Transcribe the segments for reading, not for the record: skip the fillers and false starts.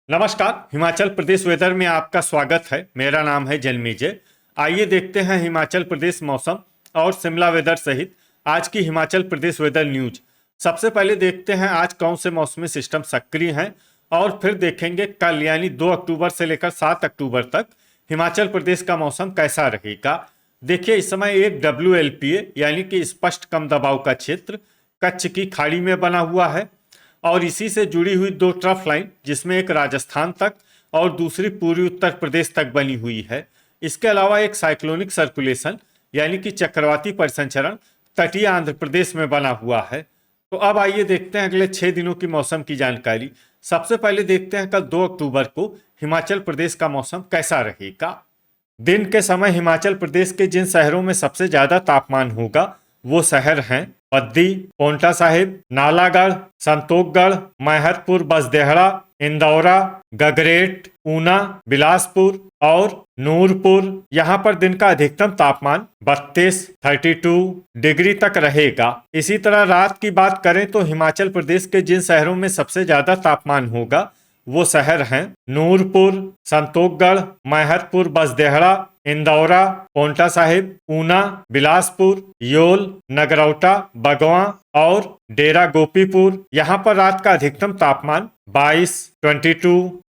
नमस्कार। हिमाचल प्रदेश वेदर में आपका स्वागत है। मेरा नाम है जन्मेजय। आइए देखते हैं हिमाचल प्रदेश मौसम और शिमला वेदर सहित आज की हिमाचल प्रदेश वेदर न्यूज। सबसे पहले देखते हैं आज कौन से मौसमी सिस्टम सक्रिय हैं और फिर देखेंगे कल यानी 2 अक्टूबर से लेकर 7 अक्टूबर तक हिमाचल प्रदेश का मौसम कैसा रहेगा। देखिए, इस समय एक WLPA यानी कि स्पष्ट कम दबाव का क्षेत्र कच्छ की खाड़ी में बना हुआ है और इसी से जुड़ी हुई 2 ट्रफ लाइन, जिसमें एक राजस्थान तक और दूसरी पूर्वी उत्तर प्रदेश तक बनी हुई है। इसके अलावा एक साइक्लोनिक सर्कुलेशन यानी कि चक्रवाती परिसंचरण तटीय आंध्र प्रदेश में बना हुआ है। तो अब आइए देखते हैं अगले 6 दिनों की मौसम की जानकारी। सबसे पहले देखते हैं कल 2 अक्टूबर को हिमाचल प्रदेश का मौसम कैसा रहेगा। दिन के समय हिमाचल प्रदेश के जिन शहरों में सबसे ज्यादा तापमान होगा वो शहर हैं बद्दी, पोंटा साहिब, नालागढ़, संतोखगढ़, मैहतपुर, बसदेहड़ा, इंदौरा, गगरेट, ऊना, बिलासपुर और नूरपुर। यहाँ पर दिन का अधिकतम तापमान 32 डिग्री तक रहेगा। इसी तरह रात की बात करें तो हिमाचल प्रदेश के जिन शहरों में सबसे ज्यादा तापमान होगा वो शहर हैं नूरपुर, संतोखगढ़, मैहतपुर, बसदेहड़ा, इंदौरा, पोंटा साहिब, ऊना, बिलासपुर, योल, नगरौटा, बगवां और डेरा गोपीपुर। यहाँ पर रात का अधिकतम तापमान 22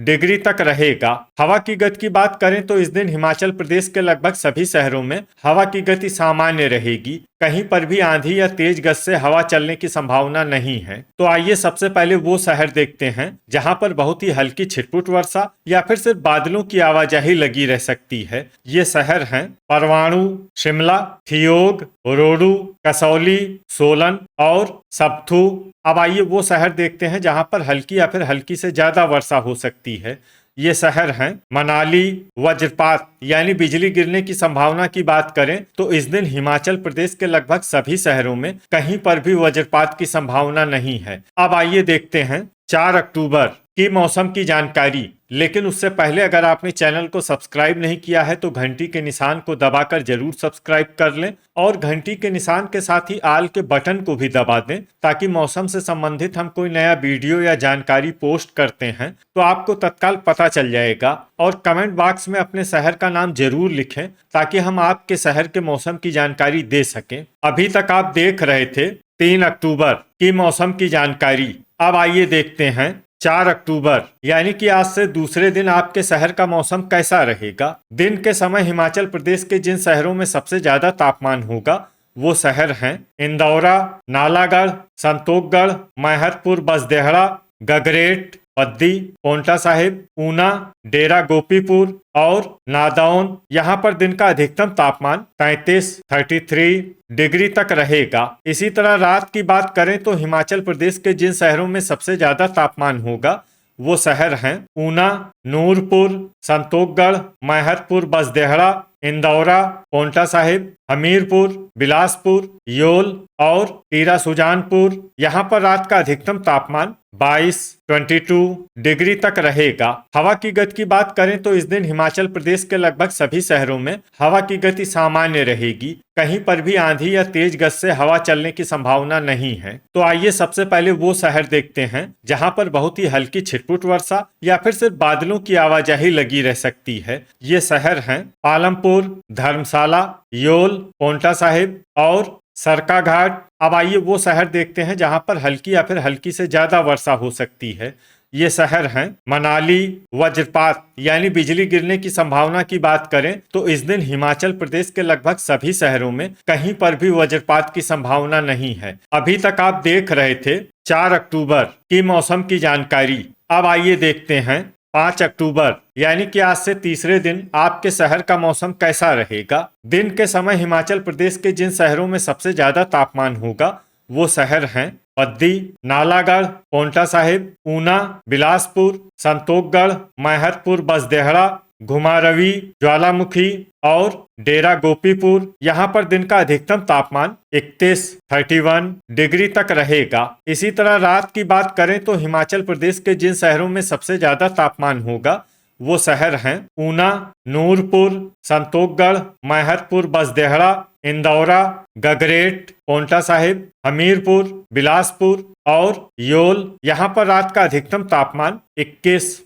डिग्री तक रहेगा। हवा की गति की बात करें तो इस दिन हिमाचल प्रदेश के लगभग सभी शहरों में हवा की गति सामान्य रहेगी। कहीं पर भी आंधी या तेज गति से हवा चलने की संभावना नहीं है। तो आइए सबसे पहले वो शहर देखते हैं जहां पर बहुत ही हल्की छिटपुट वर्षा या फिर सिर्फ बादलों की आवाजाही लगी रह सकती है। ये शहर हैं परवाणु, शिमला, थियोग, रोडू, कसौली, सोलन और सबथू। अब आइए वो शहर देखते हैं जहां पर हल्की या फिर हल्की से ज्यादा वर्षा हो सकती है। ये शहर हैं मनाली। वज्रपात यानी बिजली गिरने की संभावना की बात करें तो इस दिन हिमाचल प्रदेश के लगभग सभी शहरों में कहीं पर भी वज्रपात की संभावना नहीं है। अब आइए देखते हैं 4 अक्टूबर की मौसम की जानकारी। लेकिन उससे पहले अगर आपने चैनल को सब्सक्राइब नहीं किया है तो घंटी के निशान को दबाकर जरूर सब्सक्राइब कर लें और घंटी के निशान के साथ ही आल के बटन को भी दबा दें ताकि मौसम से संबंधित हम कोई नया वीडियो या जानकारी पोस्ट करते हैं तो आपको तत्काल पता चल जाएगा। और कमेंट बॉक्स में अपने शहर का नाम जरूर लिखें ताकि हम आपके शहर के मौसम की जानकारी दे सकें। अभी तक आप देख रहे थे 3 अक्टूबर की मौसम की जानकारी। अब आइए देखते हैं 4 अक्टूबर यानी कि आज से दूसरे दिन आपके शहर का मौसम कैसा रहेगा। दिन के समय हिमाचल प्रदेश के जिन शहरों में सबसे ज्यादा तापमान होगा वो शहर हैं इंदौरा, नालागढ़, संतोखगढ़, मैहतपुर, बसदेहड़ा, गगरेट, बद्दी, पोंटा साहिब, ऊना, डेरा गोपीपुर और नादौन। यहाँ पर दिन का अधिकतम तापमान 33 डिग्री तक रहेगा। इसी तरह रात की बात करें तो हिमाचल प्रदेश के जिन शहरों में सबसे ज्यादा तापमान होगा वो शहर हैं ऊना, नूरपुर, संतोखगढ़, मैहतपुर, बसदेहड़ा, इंदौरा, पोंटा साहिब, हमीरपुर, बिलासपुर, योल और टीरा सुजानपुर। यहाँ पर रात का अधिकतम तापमान 22 डिग्री तक रहेगा। हवा की गति की बात करें तो इस दिन हिमाचल प्रदेश के लगभग सभी शहरों में हवा की गति सामान्य रहेगी। कहीं पर भी आंधी या तेज गति से हवा चलने की संभावना नहीं है। तो आइए सबसे पहले वो शहर देखते हैं जहां पर बहुत ही हल्की छिटपुट वर्षा या फिर सिर्फ बादलों की आवाजाही लगी रह सकती है। ये शहर हैं पालमपुर, धर्मशाला, योल, पोंटा साहिब और सरकाघाट। अब आइए वो शहर देखते हैं जहां पर हल्की या फिर हल्की से ज्यादा वर्षा हो सकती है। ये शहर हैं मनाली। वज्रपात यानी बिजली गिरने की संभावना की बात करें तो इस दिन हिमाचल प्रदेश के लगभग सभी शहरों में कहीं पर भी वज्रपात की संभावना नहीं है। अभी तक आप देख रहे थे 4 अक्टूबर की मौसम की जानकारी। अब आइए देखते हैं 5 अक्टूबर यानी कि आज से तीसरे दिन आपके शहर का मौसम कैसा रहेगा। दिन के समय हिमाचल प्रदेश के जिन शहरों में सबसे ज्यादा तापमान होगा वो शहर हैं बद्दी, नालागढ़, पोंटा साहिब, ऊना, बिलासपुर, संतोखगढ़, मैहतपुर, बसदेहड़ा, घुमारवी, ज्वालामुखी और डेरा गोपीपुर। यहाँ पर दिन का अधिकतम तापमान 31 डिग्री तक रहेगा। इसी तरह रात की बात करें तो हिमाचल प्रदेश के जिन शहरों में सबसे ज्यादा तापमान होगा वो शहर हैं ऊना, नूरपुर, संतोखगढ़, मैहतपुर, बसदेहड़ा, इंदौरा, गगरेट, पोंटा साहिब, हमीरपुर, बिलासपुर और योल। यहाँ पर रात का अधिकतम तापमान 21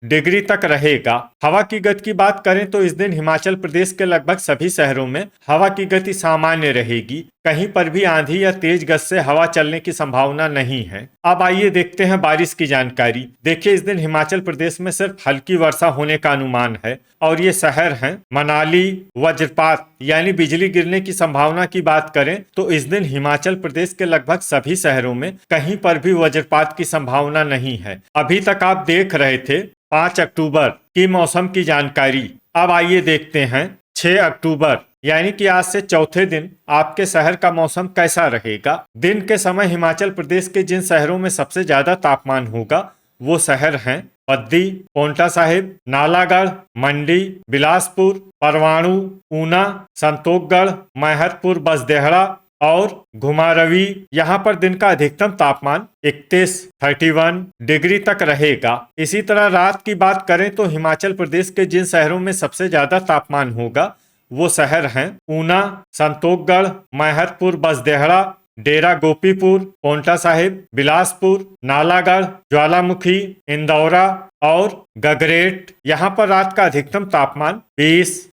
डिग्री तक रहेगा। हवा की गति की बात करें तो इस दिन हिमाचल प्रदेश के लगभग सभी शहरों में हवा की गति सामान्य रहेगी। कहीं पर भी आंधी या तेज गति से हवा चलने की संभावना नहीं है। अब आइए देखते हैं बारिश की जानकारी। देखिए, इस दिन हिमाचल प्रदेश में सिर्फ हल्की वर्षा होने का अनुमान है और ये शहर हैं मनाली। वज्रपात यानी बिजली गिरने की संभावना की बात करें तो इस दिन हिमाचल प्रदेश के लगभग सभी शहरों में कहीं पर भी वज्रपात की संभावना नहीं है। अभी तक आप देख रहे थे 5 अक्टूबर की मौसम की जानकारी। अब आइए देखते हैं 6 अक्टूबर यानी कि आज से चौथे दिन आपके शहर का मौसम कैसा रहेगा। दिन के समय हिमाचल प्रदेश के जिन शहरों में सबसे ज्यादा तापमान होगा वो शहर हैं पद्दी, पोंटा साहिब, नालागढ़, मंडी, बिलासपुर, परवाणु, ऊना, संतोखगढ़, मैहतपुर, बसदेहड़ा और घुमारवी। यहाँ पर दिन का अधिकतम तापमान 31 डिग्री तक रहेगा। इसी तरह रात की बात करें तो हिमाचल प्रदेश के जिन शहरों में सबसे ज्यादा तापमान होगा वो शहर हैं ऊना, संतोखगढ़, मैहतपुर, बसदेहड़ा, डेरा गोपीपुर, पोंटा साहिब, बिलासपुर, नालागढ़, ज्वालामुखी, इंदौरा और गगरेट। यहाँ पर रात का अधिकतम तापमान 20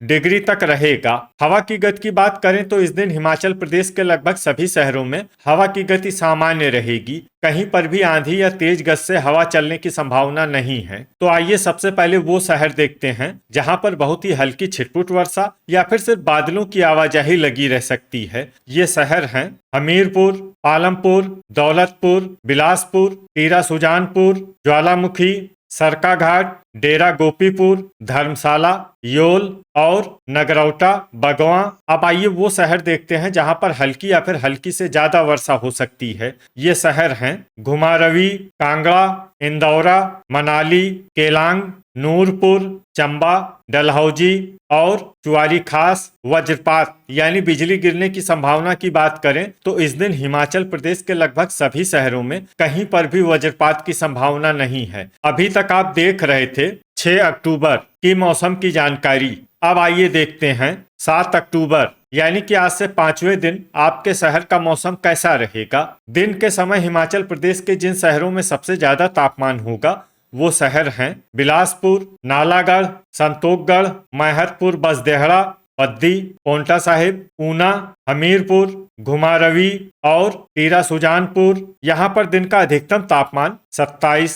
डिग्री तक रहेगा। हवा की गति की बात करें तो इस दिन हिमाचल प्रदेश के लगभग सभी शहरों में हवा की गति सामान्य रहेगी। कहीं पर भी आंधी या तेज गति से हवा चलने की संभावना नहीं है। तो आइए सबसे पहले वो शहर देखते हैं जहाँ पर बहुत ही हल्की छिटपुट वर्षा या फिर सिर्फ बादलों की आवाजाही लगी रह सकती है। ये शहर हैं हमीरपुर, पालमपुर, दौलतपुर, बिलासपुर, टीरा सुजानपुर, ज्वालामुखी, सरकाघाट, डेरा गोपीपुर, धर्मशाला, योल और नगरौटा, बगवां। अब आइए वो शहर देखते हैं जहां पर हल्की या फिर हल्की से ज्यादा वर्षा हो सकती है। ये शहर हैं घुमारवी, कांगड़ा, इंदौरा, मनाली, केलांग, नूरपुर, चंबा, डलहौजी और चुआरी खास। वज्रपात यानी बिजली गिरने की संभावना की बात करें तो इस दिन हिमाचल प्रदेश के लगभग सभी शहरों में कहीं पर भी वज्रपात की संभावना नहीं है। अभी तक आप देख रहे थे 6 अक्टूबर की मौसम की जानकारी। अब आइए देखते हैं 7 अक्टूबर यानी कि आज से 5वें दिन आपके शहर का मौसम कैसा रहेगा। दिन के समय हिमाचल प्रदेश के जिन शहरों में सबसे ज्यादा तापमान होगा वो शहर हैं बिलासपुर, नालागढ़, संतोखगढ़, मैहतपुर, बसदेहड़ा, पद्दी, पोंटा साहिब, ऊना, हमीरपुर, घुमारवी और टीरा सुजानपुर। यहाँ पर दिन का अधिकतम तापमान 27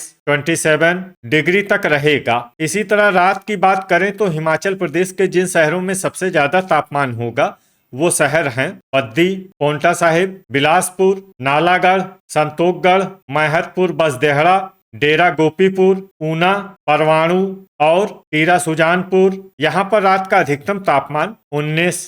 डिग्री तक रहेगा। इसी तरह रात की बात करें तो हिमाचल प्रदेश के जिन शहरों में सबसे ज्यादा तापमान होगा वो शहर हैं पद्दी, पोंटा साहिब, बिलासपुर, नालागढ़, संतोखगढ़, मैहतपुर, बसदेहड़ा, डेरा गोपीपुर, ऊना, परवाणु और टीरा सुजानपुर। यहाँ पर रात का अधिकतम तापमान 19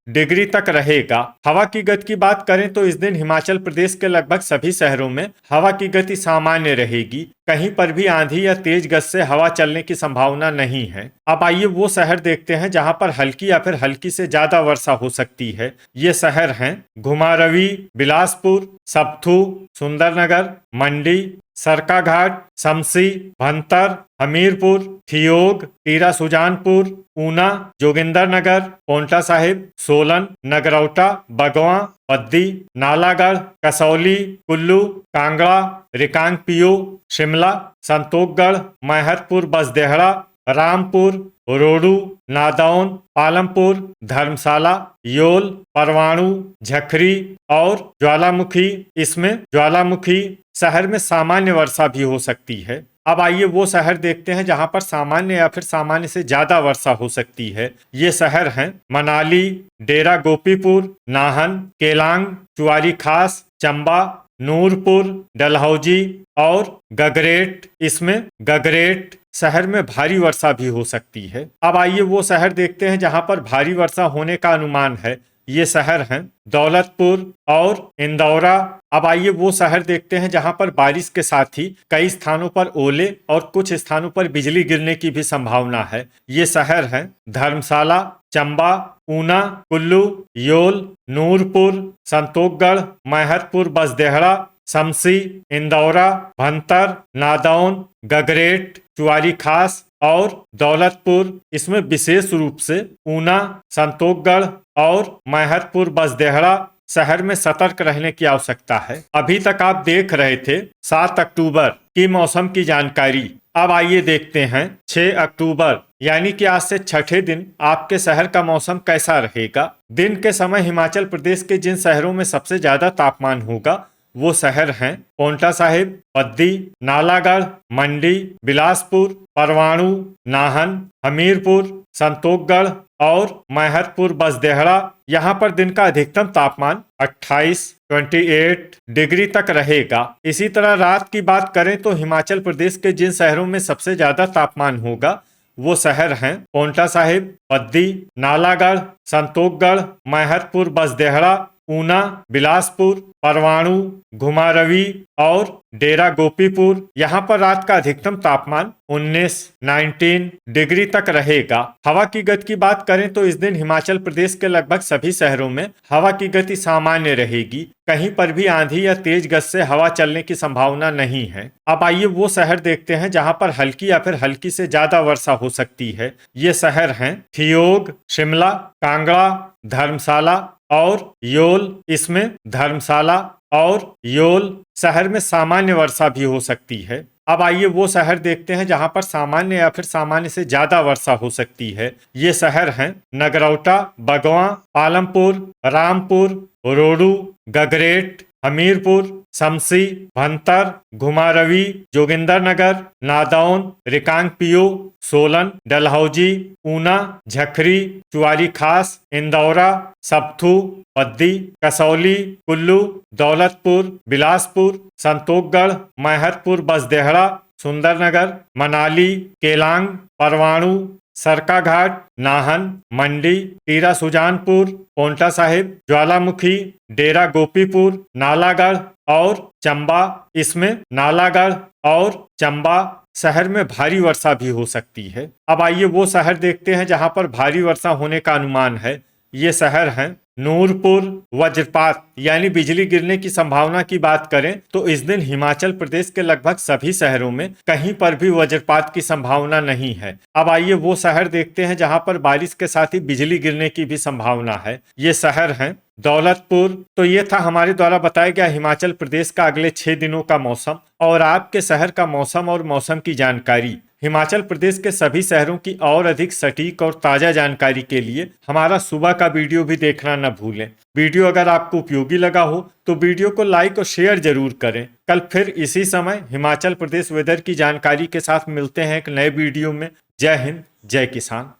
डिग्री तक रहेगा। हवा की गति की बात करें तो इस दिन हिमाचल प्रदेश के लगभग सभी शहरों में हवा की गति सामान्य रहेगी। कहीं पर भी आंधी या तेज गति से हवा चलने की संभावना नहीं है। अब आइए वो शहर देखते हैं जहां पर हल्की या फिर हल्की से ज्यादा वर्षा हो सकती है। ये शहर हैं घुमारवी, बिलासपुर, सब्थू, सुंदरनगर, मंडी, सरकाघाट, शमसी, भंतर, हमीरपुर, ठियोग, टीरा सुजानपुर, ऊना, जोगिंदरनगर, पोंटा साहिब, सोलन, नगरौटा, बगवां, पद्दी, नालागढ़, कसौली, कुल्लू, कांगड़ा, रिकांगपिओ, शिमला, संतोखगढ़, मैहतपुर, बसदेहड़ा, रामपुर, रोडू, नादौन, पालमपुर, धर्मशाला, योल, परवाणु, झखरी और ज्वालामुखी। इसमें ज्वालामुखी शहर में सामान्य वर्षा भी हो सकती है। अब आइए वो शहर देखते हैं जहां पर सामान्य या फिर सामान्य से ज्यादा वर्षा हो सकती है। ये शहर हैं मनाली, डेरा गोपीपुर, नाहन, केलांग, चुआरी खास, चंबा, नूरपुर, डलहौजी और गगरेट। इसमें गगरेट शहर में भारी वर्षा भी हो सकती है। अब आइए वो शहर देखते हैं जहां पर भारी वर्षा होने का अनुमान है। ये शहर हैं दौलतपुर और इंदौरा। अब आइए वो शहर देखते हैं जहां पर बारिश के साथ ही कई स्थानों पर ओले और कुछ स्थानों पर बिजली गिरने की भी संभावना है। ये शहर हैं धर्मशाला, चंबा, ऊना, कुल्लू, योल, नूरपुर, संतोखगढ़, मैहतपुर, बसदेहड़ा, शमसी, इंदौरा, भंतर, नादौन, गगरेट, चुआरी खास, और दौलतपुर, इसमें विशेष रूप से ऊना, संतोषगढ़ और मैहरपुर बसदेहड़ा शहर में सतर्क रहने की आवश्यकता है। अभी तक आप देख रहे थे 7 अक्टूबर की मौसम की जानकारी। अब आइए देखते हैं 6 अक्टूबर यानी कि आज से छठे दिन आपके शहर का मौसम कैसा रहेगा। दिन के समय हिमाचल प्रदेश के जिन शहरों में सबसे ज्यादा तापमान होगा वो शहर हैं पांवटा साहिब, बद्दी, नालागढ़, मंडी, बिलासपुर, परवाणु, नाहन, हमीरपुर, संतोषगढ़ और मैहरपुर बसदेहड़ा। यहाँ पर दिन का अधिकतम तापमान 28 डिग्री तक रहेगा। इसी तरह रात की बात करें तो हिमाचल प्रदेश के जिन शहरों में सबसे ज्यादा तापमान होगा वो शहर हैं पांवटा साहिब, बद्दी, नालागढ़, संतोषगढ़, मैहरपुर बसदेहड़ा, ऊना, बिलासपुर, परवाणु, घुमारवी और डेरा गोपीपुर। यहाँ पर रात का अधिकतम तापमान 19 डिग्री तक रहेगा। हवा की गति की बात करें तो इस दिन हिमाचल प्रदेश के लगभग सभी शहरों में हवा की गति सामान्य रहेगी। कहीं पर भी आंधी या तेज गति से हवा चलने की संभावना नहीं है। अब आइए वो शहर देखते हैं जहाँ पर हल्की या फिर हल्की से ज्यादा वर्षा हो सकती है। ये शहर हैं ठियोग, शिमला, कांगड़ा, धर्मशाला और योल। इसमें धर्मशाला और योल शहर में सामान्य वर्षा भी हो सकती है। अब आइए वो शहर देखते हैं जहां पर सामान्य या फिर सामान्य से ज्यादा वर्षा हो सकती है। ये शहर हैं नगरौटा, बगवां, पालमपुर, रामपुर, रोडू, गगरेट, हमीरपुर, शमसी, भंतर, घुमारवी, जोगिंदरनगर, नादौन, रिकांगपिओ, सोलन, डलहौजी, ऊना, झखरी, चुआरी खास, इंदौरा, सबथू, बद्दी, कसौली, कुल्लू, दौलतपुर, बिलासपुर, संतोषगढ़, मैहरपुर बसदेहड़ा, सुंदरनगर, मनाली, केलांग, परवाणु, सरकाघाट, नाहन, मंडी, टीरा सुजानपुर, पांवटा साहिब, ज्वालामुखी, डेरा गोपीपुर, नालागढ़ और चंबा। इसमें नालागढ़ और चंबा शहर में भारी वर्षा भी हो सकती है। अब आइए वो शहर देखते हैं जहां पर भारी वर्षा होने का अनुमान है। ये शहर हैं नूरपुर। वज्रपात यानी बिजली गिरने की संभावना की बात करें तो इस दिन हिमाचल प्रदेश के लगभग सभी शहरों में कहीं पर भी वज्रपात की संभावना नहीं है। अब आइए वो शहर देखते हैं जहां पर बारिश के साथ ही बिजली गिरने की भी संभावना है। ये शहर हैं दौलतपुर। तो ये था हमारे द्वारा बताया गया हिमाचल प्रदेश का अगले 6 दिनों का मौसम और आपके शहर का मौसम और मौसम की जानकारी। हिमाचल प्रदेश के सभी शहरों की और अधिक सटीक और ताजा जानकारी के लिए हमारा सुबह का वीडियो भी देखना न भूलें। वीडियो अगर आपको उपयोगी लगा हो तो वीडियो को लाइक और शेयर जरूर करें। कल फिर इसी समय हिमाचल प्रदेश वेदर की जानकारी के साथ मिलते हैं एक नए वीडियो में। जय हिंद, जय किसान।